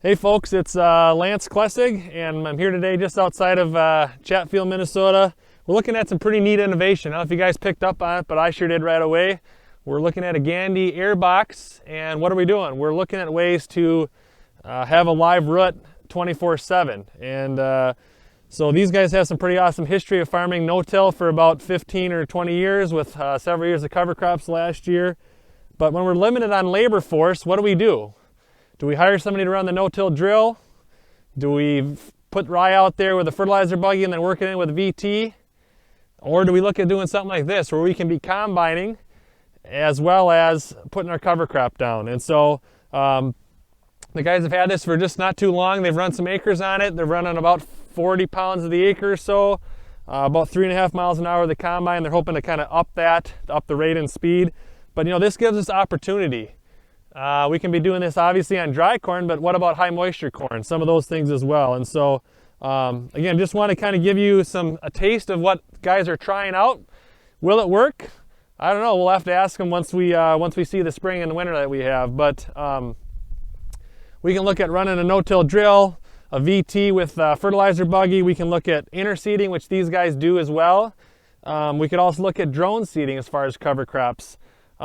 Hey folks, it's Lance Klessig, and I'm here today just outside of Chatfield, Minnesota. We're looking at some pretty neat innovation. I don't know if you guys picked up on it, but I sure did right away. We're looking at a Gandy air box, and what are we doing? We're looking at ways to have a live root 24/7. And so these guys have some pretty awesome history of farming no-till for about 15 or 20 years with several years of cover crops last year. But when we're limited on labor force, what do? Do we hire somebody to run the no-till drill? Do we put rye out there with a fertilizer buggy and then work it in with VT? Or do we look at doing something like this where we can be combining as well as putting our cover crop down? And so the guys have had this for just not too long. They've run some acres on it. They're running about 40 pounds of the acre or so, about 3.5 miles an hour of the combine. They're hoping to kind of up the rate and speed. But you know, this gives us opportunity. We can be doing this obviously on dry corn, but what about high moisture corn? Some of those things as well. And so again, just want to kind of give you a taste of what guys are trying out. Will it work? I don't know. We'll have to ask them once we see the spring and the winter that we have. But we can look at running a no-till drill, a VT with a fertilizer buggy. We can look at interseeding, which these guys do as well. We could also look at drone seeding as far as cover crops.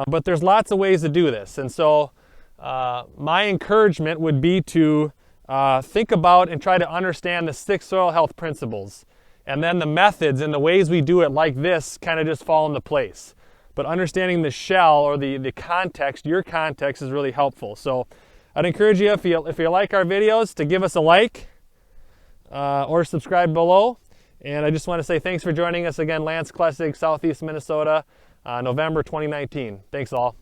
But there's lots of ways to do this. And so my encouragement would be to think about and try to understand the 6 soil health principles. And then the methods and the ways we do it like this kind of just fall into place. But understanding the shell or the context, your context, is really helpful. So I'd encourage you, if you like our videos, to give us a like or subscribe below. And I just want to say thanks for joining us again. Lance Klessig, Southeast Minnesota, November 2019. Thanks all.